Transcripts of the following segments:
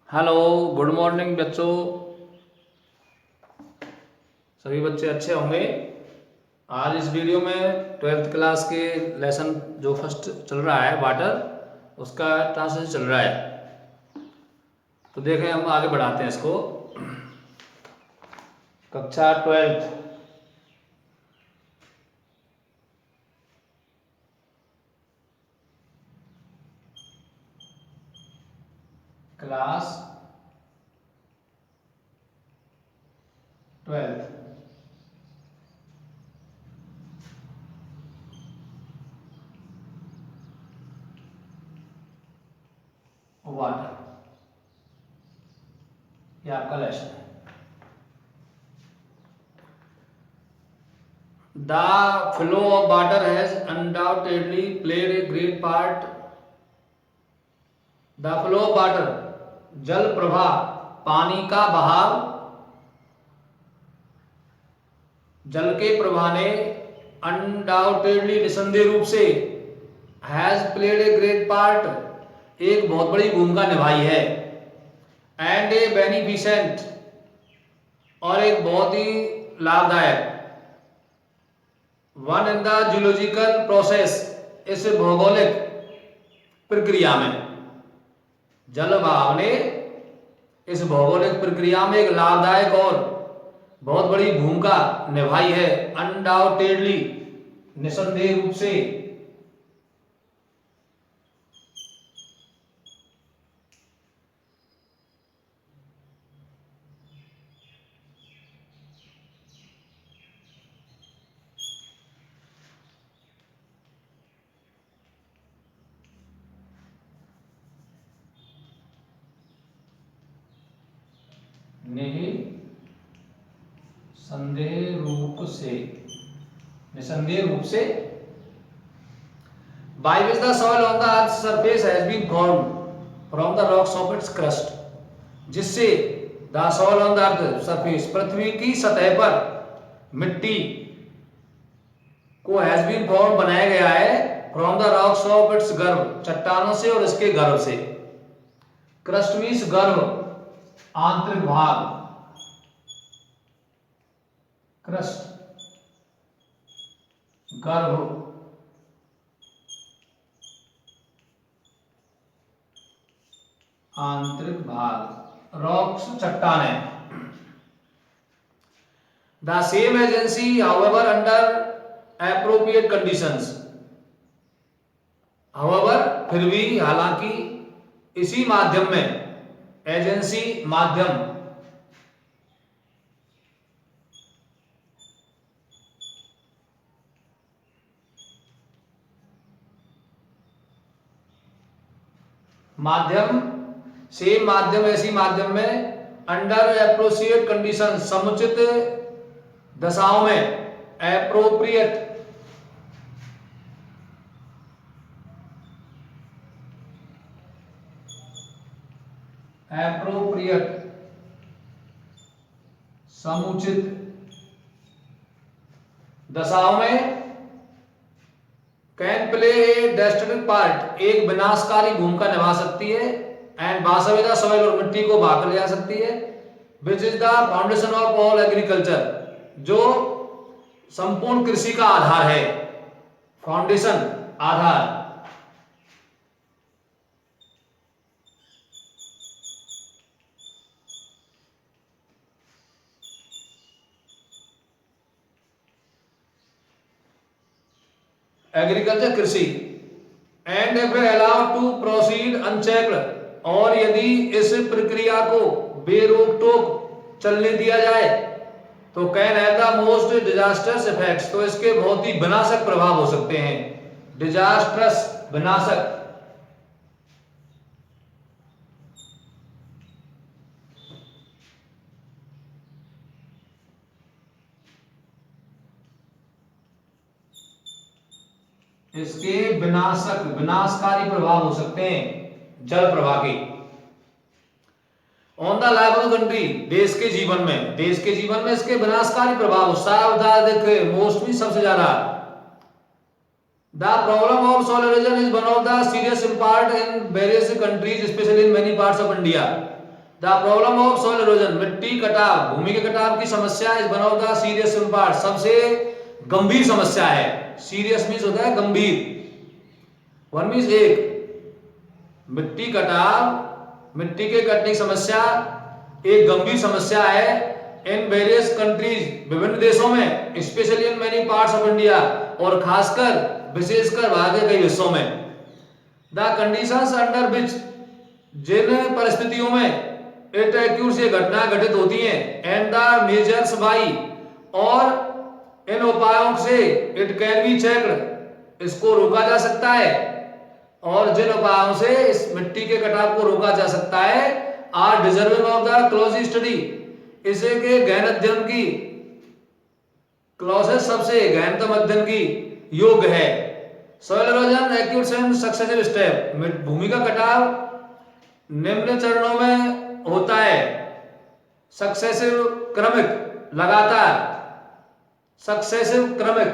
Hello. Good morning बच्चों। सभी बच्चे अच्छे होंगे। आज इस वीडियो में ट्वेल्थ क्लास के लेसन जो फर्स्ट चल रहा है वाटर, उसका ट्रांसलेशन चल रहा है। तो देखें, हम आगे बढ़ाते हैं इसको। कक्षा ट्वेल्थ, क्लास ट्वेल्थ, वाटर, ये आपका लेसन है। The flow of water has undoubtedly played a great part. The flow of water, जल प्रवाह, पानी का बहाव, जल के प्रवाह ने अनडाउटेडली, निसंदेह रूप से, has played a great part, एक बहुत बड़ी भूमिका निभाई है, एंड ए बेनिफिसेंट, और एक बहुत ही लाभदायक, one in the geological process, इस भौगोलिक प्रक्रिया में। जल बहाव ने इस भौगोलिक प्रक्रिया में एक लाभदायक और बहुत बड़ी भूमिका निभाई है, अनडाउटेडली, निसंदेह रूप से। निसंदेह रूप से, निसंदेह रूप से, by which the soil on the earth's surface has been formed from the rocks of its crust, जिससे the soil on the earth surface, पृथ्वी की सतह पर मिट्टी को has been formed, बनाया गया है, from the rocks of its गर्भ, चट्टानों से और इसके गर्भ से। क्रस्ट मीन्स गर्भ, आंतरिक भाग, क्रस्ट गर्भ, आंतरिक भाग, रॉक्स चट्टाने। The same agency however under appropriate conditions, however फिर भी, हालांकि, इसी माध्यम में, एजेंसी माध्यम, माध्यम, सेम माध्यम, ऐसी माध्यम में, अंडर एप्रोप्रिएट कंडीशन, समुचित दशाओं में, एप्रोप्रिएट, एप्रोप्रिएट, समुचित दशाओं में, can play A destructive part, एक विनाशकारी भूमिका निभा सकती है, एंड बासवेदा, सॉइल और मिट्टी को बहा कर ले जा सकती है, which is the foundation of all agriculture, जो संपूर्ण कृषि का आधार है, फाउंडेशन, आधार। एग्रीकल्चर, कृषि। And if allowed to proceed unchecked, और यदि इस प्रक्रिया को बेरोक टोक चलने दिया जाए तो can have the most disasters effects, तो इसके बहुत ही विनाशक प्रभाव हो सकते हैं। डिजास्टर्स, विनाशक। इसके विनाशक, विनाशकारी प्रभाव हो सकते हैं जल प्रवाह के। On the life of the country, देश के जीवन में, देश के जीवन में इसके विनाशकारी प्रभाव सर्वाधिक, मोस्टली, सबसे ज्यादा। The problem of soil erosion is one of the serious impact in various countries, specially in many parts of India. The problem of soil erosion, मिट्टी कटाव, भूमि के कटाव की समस्या is one of the serious part, सबसे गंभीर समस्या है। सीरियस मीन्स होता है गंभीर। वन मीन्स एक, मिट्टी कटाव, मिट्टी के कटने की समस्या एक गंभीर समस्या है इन वेरियस कंट्रीज, विभिन्न देशों में, specially in many parts of India, और खासकर विशेषकर भारत के कई हिस्सों में। द कंडीशंस अंडर विच, जिन परिस्थितियों में इट एक्यूर्स, ये घटना घटित होती हैं, एंड द मेजर्स बाई, और इन उपायों से इट कैन बी चेक्ड, इसको रोका जा सकता है, और जिन उपायों से इस मिट्टी के कटाव को रोका जा सकता है, are deserving of the close study, इसे के गहन अध्ययन की, क्लॉसेस सबसे गहनतम अध्ययन की योग्य है। Soil erosion acutes and successive step, भूमि का कटाव निम्न चरणों में होता है, सक्सेसिव क्रमिक, लगातार, सक्सेसिव क्रमिक,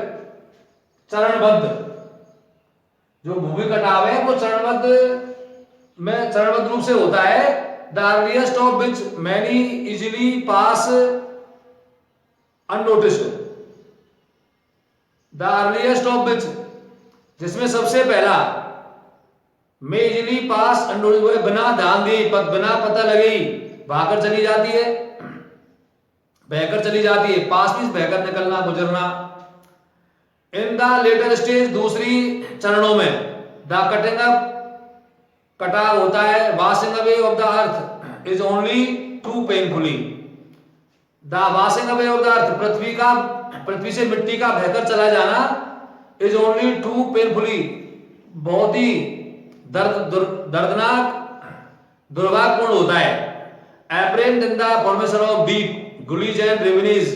चरणबद्ध, जो भूमि कटाव है वो चरणबद्ध रूप से होता है। The earliest of which many easily pass unnoticed, the earliest of which, जिसमें सबसे पहला, में इजिली पास अननोटिस्ड, बिना ध्यान दिए, बिना पता लगे भागकर चली जाती है, बहकर चली जाती है, पास मींस बहकर निकलना, गुजरना। इन द लेटर स्टेज, दूसरी चरणों में, द कटिंग अप, कटाव होता है, washing away of the earth is only too painfully, the washing away of the earth, पृथ्वी से मिट्टी का बहकर चला जाना, इज ओनली टू पेनफुली, बहुत ही दर्दनाक, दुर्भाग्यपूर्ण होता है। Apparent in the formation of deep gullies and revenues,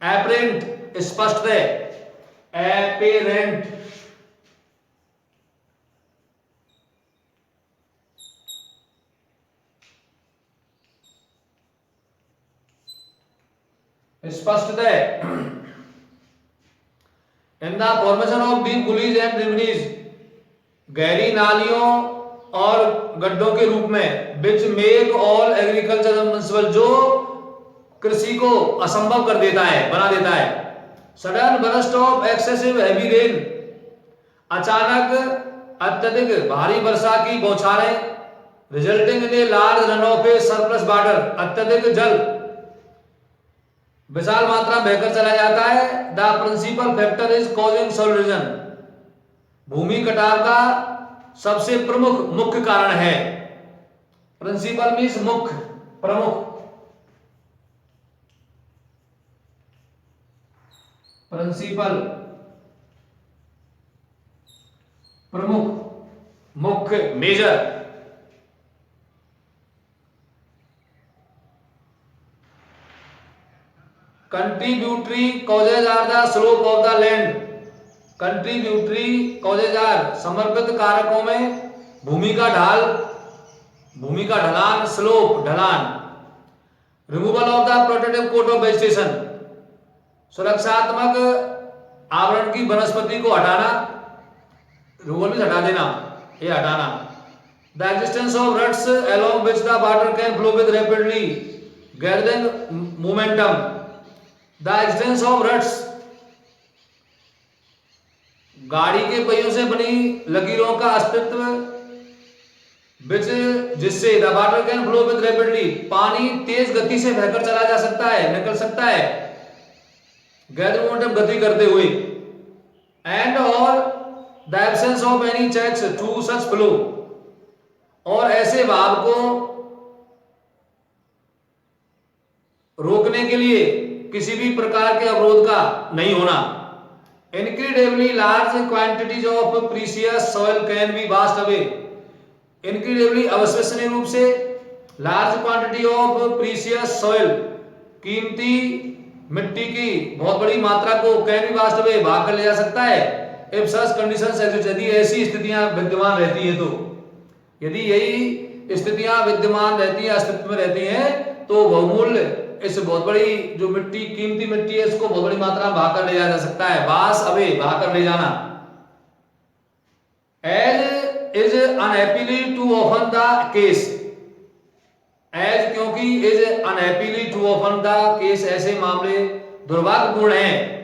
apparent स्पष्ट है, एपेरेंट, स्पष्ट है, in the formation of deep gullies and revenues, गहरी नालियों और गड्ढों के रूप में, which make all agriculture impossible, जो कृषि को असंभव कर देता है, बना देता है। Sudden burst of excessive heavy rain, अचानक अत्यधिक भारी वर्षा की बौछारें, resulting in a large run off a surplus water, अत्यधिक जल विशाल मात्रा बहकर चला जाता है। The principal factor is causing soil erosion, भूमि कटाव का सबसे प्रमुख मुख्य कारण है। प्रिंसिपल मीन्स मुख्य, प्रमुख, प्रिंसिपल प्रमुख, मुख्य, major. Contributory causes are the slope of the land, contributory causes are, समर्पित कारकों में भूमि का ढाल, भूमि का ढलान, स्लोप, ढलान। Removal of the protective coat of vegetation, सुरक्षात्मक आवरण की वनस्पति को हटाना, रिमूवल मींस हटा देना, ये हटाना। The existence of रट्स along which the water can flow with rapidly gathering momentum, the existence of रट्स, गाड़ी के पहियों से बनी लकीरों का अस्तित्व, विच, जिससे the water can flow with rapidly, पानी तेज गति से बहकर चला जा सकता है, निकल सकता है, गैदर मोमेंटम गति करते हुए। एंड और the absence of any checks to such flow, और ऐसे भाव को रोकने के लिए किसी भी प्रकार के अवरोध का नहीं होना। Incredibly large quantities of precious soil can be washed away, incredibly अविश्वसनीय रूप से, large quantity of precious soil, कीमती मिट्टी की बहुत बड़ी मात्रा को can be washed away, भाग कर ले जा सकता है। If such conditions exist, यदि ऐसी स्थितियां विद्यमान रहती है, तो यदि यही स्थितियां विद्यमान रहती हैं, अस्तित्व में रहती हैं, तो बहुमूल्य इस बहुत बड़ी जो मिट्टी, कीमती मिट्टी है, इसको बहुत बड़ी मात्रा में भाग कर ले जा सकता है, वाश अवे, भाग कर ले जाना। As is unhappily too often the case, as क्योंकि is unhappily too often the case ऐसे मामले दुर्भाग्यपूर्ण हैं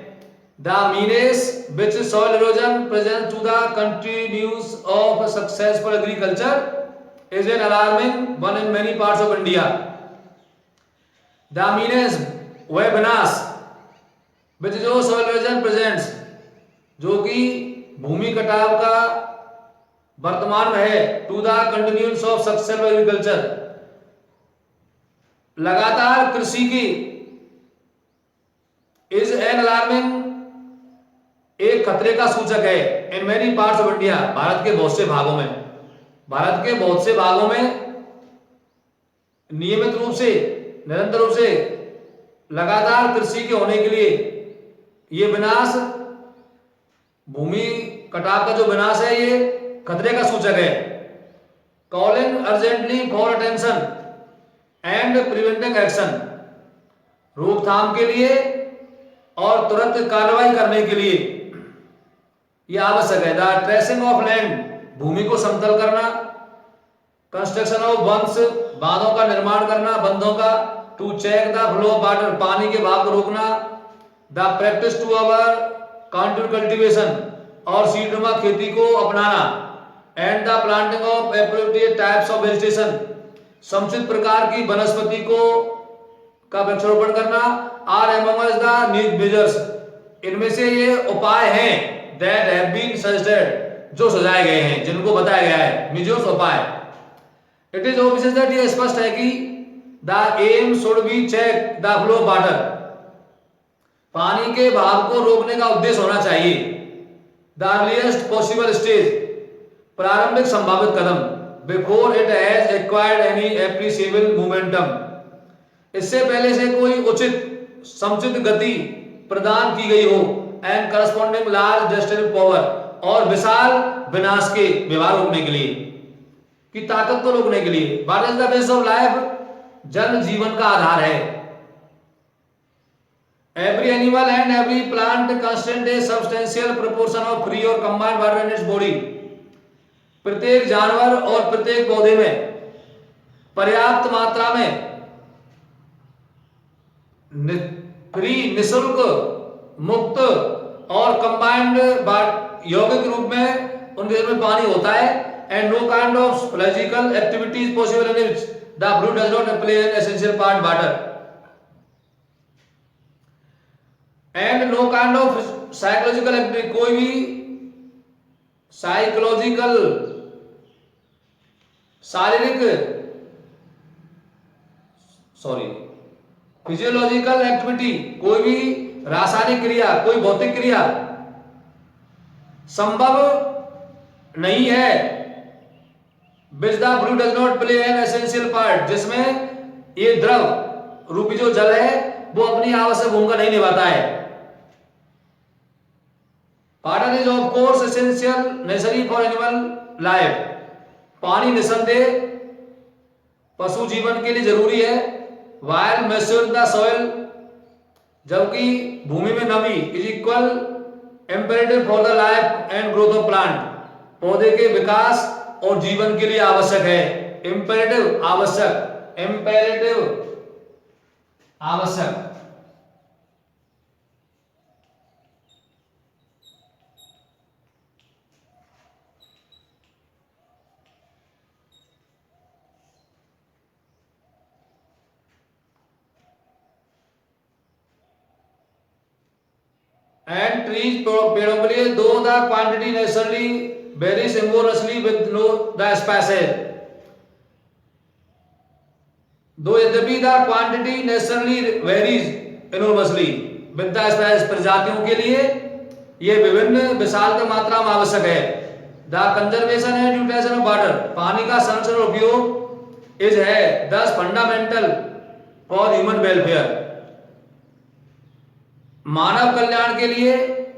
the menace which soil erosion present to the continuous of successful agriculture is an alarming one in many parts of India the menace वह विनाश विच जो soil erosion presents जो कि भूमि कटाव का वर्तमान में है to the continuous of successful agriculture लगातार कृषि की इज एन अलार्मिंग एक खतरे का सूचक है इन many parts of India Bharat के बहुत से भागों में नियमित रूप से निरंतर रूप से लगातार कृषि के होने के लिए ये विनाश भूमि कटाव का जो विनाश है ये खतरे का सूचक है calling urgently for attention and preventing action रोकथाम के लिए और तुरंत कार्रवाई करने के लिए यह आवश्यक है द ट्रेसिंग ऑफ लैंड भूमि को समतल करना कंस्ट्रक्शन ऑफ बंस बांधों का निर्माण करना बंधों का to check the flow of water पानी के बहाव को रोकना the practice to our continue cultivation और सीडनुमा खेती को अपनाना and the planting of appropriate types of vegetation समुचित प्रकार की वनस्पति को का वृक्षारोपण करना are among the need measures इनमें से ये उपाय हैं दैट हैव बीन सजेस्टेड जो सुझाए गए हैं जिनको बताया गया है मेजर्स उपाय इट इज ऑब्वियस दैट ये स्पष्ट है कि the aim should be check the flow of water पानी के बहाव को रोकने का उद्देश्य होना चाहिए द अर्लीस्ट पॉसिबल स्टेज प्रारंभिक संभावित कदम before it has acquired any appreciable momentum इससे पहले से कोई उचित समुचित गति प्रदान की गई हो and corresponding large destructive power और विशाल विनाश के व्यवहार रोकने के लिए की ताकत को रोकने के लिए what is the base of life जल जीवन का आधार है every animal and every plant constant a substantial proportion of free or combined water in its body प्रत्येक जानवर और प्रत्येक पौधे में पर्याप्त मात्रा में फ्री निःशुल्क मुक्त और कंबाइंड यौगिक रूप में उनके में पानी होता है and no kind of physical activities possible in which the brew does not play an essential part water and no kind of psychological activity कोई भी साइकोलॉजिकल शारीरिक फिजियोलॉजिकल एक्टिविटी कोई भी रासायनिक क्रिया कोई भौतिक क्रिया संभव नहीं है which the blue does not play an essential part जिसमें ये द्रव रूपी जो जल है वो अपनी आवश्यक भूमिका नहीं निभाता है water is of course essential necessary for animal life पानी निसंदेह पशु जीवन के लिए जरूरी है while moisture the soil जबकि भूमि में नमी is equal imperative for the life and growth of plant पौधे के विकास और जीवन के लिए आवश्यक है imperative आवश्यक and trees पेड़ों के लिए दो the quantity necessarily varies enormously with no the species दो यद्यपि the quantity necessarily varies enormously with the species प्रजातियों के लिए ये विभिन्न विशाल मात्रा में आवश्यक है the conservation and utilization of water पानी का संरक्षण और उपयोग इज है thus fundamental for human welfare मानव कल्याण के लिए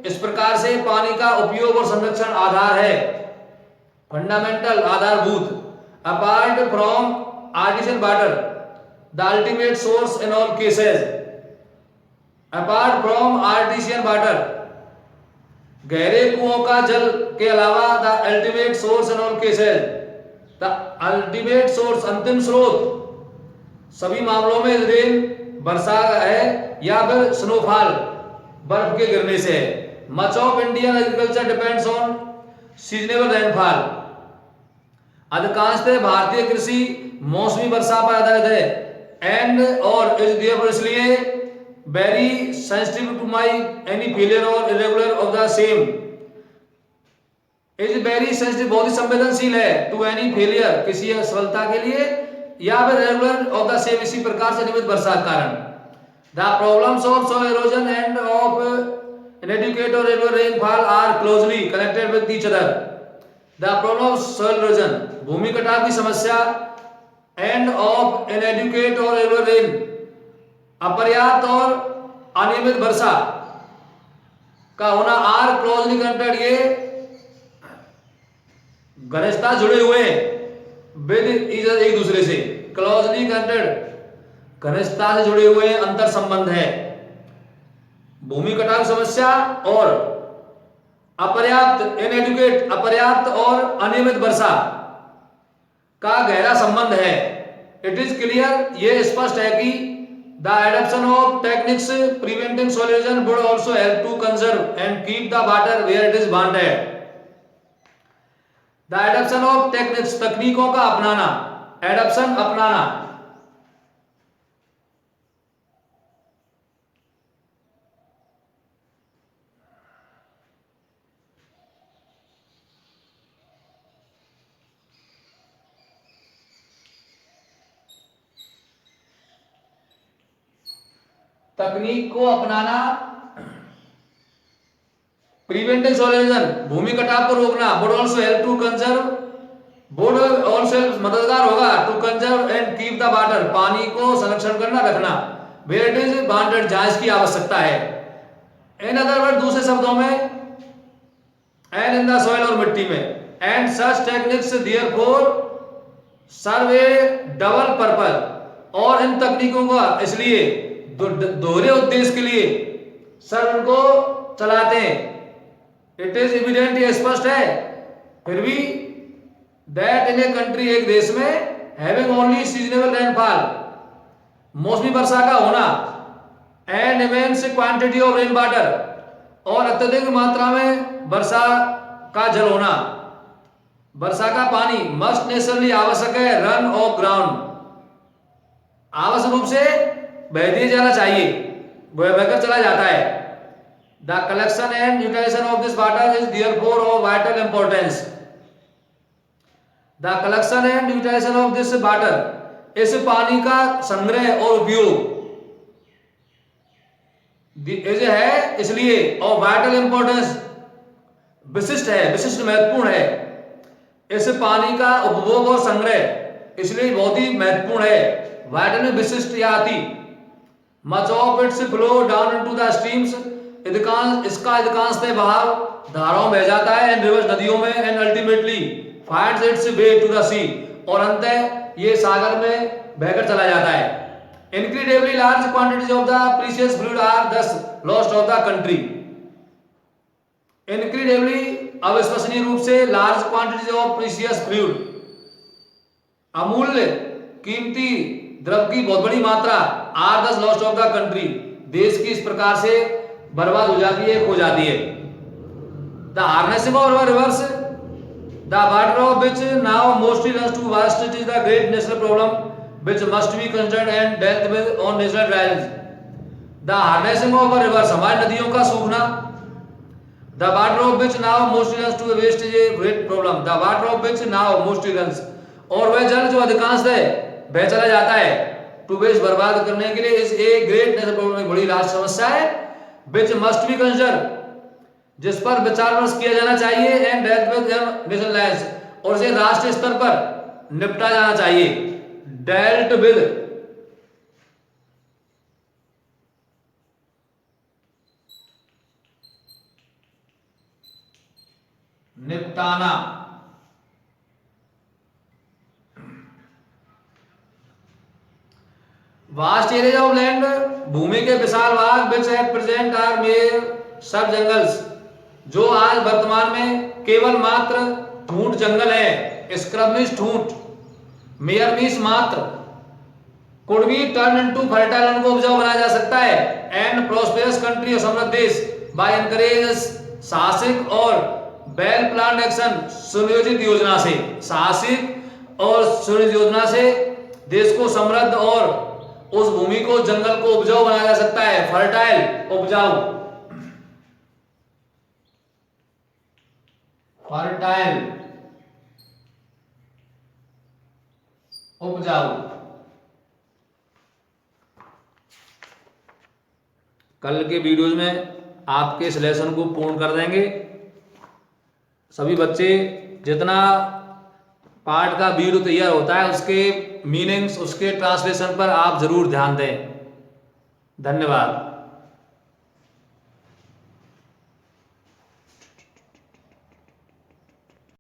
इस प्रकार से पानी का उपयोग और संरक्षण आधार है फंडामेंटल आधारभूत apart from artificial water the ultimate source in all cases apart from artificial water गहरे कुओं का जल के अलावा the ultimate source in all cases the ultimate source अंतिम स्रोत सभी मामलों में रेन वर्षा है या फिर स्नोफॉल बर्फ के गिरने से है। Much of Indian agriculture depends on seasonable rainfall. अधिकांशतः भारतीय कृषि मौसमी वर्षा पर आधारित है। एंड और इज देयरफॉर इसलिए very sensitive to my any failure or irregular of the same. Is very sensitive, बहुत ही संवेदनशील है, टू एनी फेलियर, किसी असफलता के लिए, या फिर रेगुलर ऑफ द सेम, इसी प्रकार से नियमित वर्षा के कारण। The problems of soil erosion end of inadequate or irregular rainfall are closely connected with each other. The problem of soil erosion, भूमि कटाव की समस्या, and of inadequate or irregular rain, अपर्याप्त और अनियमित वर्षा का होना, आर क्लोजली कनेक्टेड, ये घनिष्ठता जुड़े हुए विद एक दूसरे से, क्लोजली कनेक्टेड, घनिष्ठता से जुड़े हुए अंतर संबंध है। भूमि कटाव समस्या और अपर्याप्त इनएडुकेट, अपर्याप्त और अनियमित वर्षा का गहरा संबंध है। इट इज क्लियर, ये स्पष्ट है कि the adoption of techniques preventing soil erosion would also help to conserve and keep the water where it is wanted. The adoption of techniques, तकनीकों का अपनाना, एडॉप्शन अपनाना, तकनीक को अपनाना, प्रिवेंटिंग सोइल इरोजन, भूमि कटाव को रोकना, would also help to conserve, would also मददगार होगा, to conserve and keep the water, पानी को संरक्षण करना, रखना, वेयर इट इज वांटेड, जहां इसकी आवश्यकता है। इन अदर वर्ड, दूसरे शब्दों में, एंड इन द सॉइल, और मिट्टी में। And such techniques therefore serve a double purpose, और इन तकनीकों का इसलिए दोहरे उद्देश्य के लिए सर्व को चलाते हैं। इट इज इविडेंट, ये स्पष्ट है फिर भी, दैट इन ए कंट्री, एक देश में, हैविंग ओनली सीजनेबल रेनफॉल, मौसमी वर्षा का होना, and immense quantity of rain water, और अत्यधिक मात्रा में वर्षा का जल होना, वर्षा का पानी, मस्ट नेचुरली, आवश्यक है, रन ऑफ ग्राउंड, आवश्यक रूप से बह दिया जाना चाहिए, बहकर चला जाता है। The collection and utilization of this water is therefore of vital importance. The collection and utilization of this water, इस पानी का संग्रह और उपयोग है इसलिए, और वाइटल इंपॉर्टेंस, विशिष्ट है, विशिष्ट महत्वपूर्ण है, इस पानी का उपभोग और संग्रह इसलिए बहुत ही महत्वपूर्ण है, वाइटल में विशिष्ट या अति। Much of its flow down into the streams, इसका अधिकांशतः बहाव धाराओं में बह जाता है, एंड रिवर्स, नदियों में, and ultimately finds its way to the sea, और अंततः ये सागर में बहकर चला जाता है। Incredibly large quantities of the precious fluid are thus lost of the country. Incredibly, अविश्वसनीय रूप से, large quantities of precious fluid, अमूल्य कीमती द्रव की बहुत बड़ी मात्रा, are thus lost of the country, देश की इस प्रकार से बर्बाद हो जाती है, खो जाती है। The harnessing of rivers, the water of which now mostly runs to waste, it is the great national problem which must be considered and dealt with on national trials. The harnessing of a river, हमारी नदियों का सूखना, the water of which now mostly runs to waste is a great problem. The water of which now mostly runs, और वह जल जो अधिकांश है बह चला जाता है, to waste, बर्बाद करने के लिए, is a great national problem, एक बड़ी राष्ट्रीय समस्या है, which must be considered, जिस पर विचार विमर्श किया जाना चाहिए, and dealt with national trials, और इसे राष्ट्रीय स्तर पर निपटा जाना चाहिए। डेल्ट विद, निपटाना। वास्ट एरिया ऑफ लैंड, भूमि के विशाल भाग, विच एट प्रेजेंट आर मेयर सब जंगल्स, जो आज वर्तमान में केवल मात्र ठूंठ जंगल है, स्क्रब मीन्स ठूंठ, मेयर मीन्स मात्र, could be turn into fertile land को उपजाऊ बनाया जा सकता है एंड प्रॉस्पेरस कंट्री और समृद्ध देश बाय एनकरेज साहसिक और वेल प्लान एक्शन सुनियोजित योजना से, साहसिक और सुनियोजित योजना से देश को समृद्ध और उस भूमि को जंगल को उपजाऊ बनाया जा सकता है। फर्टाइल उपजाऊ, फर्टाइल उपजाऊ। कल के वीडियोज में आपके इस लेसन को पूर्ण कर देंगे। सभी बच्चे जितना पाठ का वीडियो तैयार होता है उसके मीनिंग्स, उसके ट्रांसलेशन पर आप जरूर ध्यान दें। धन्यवाद।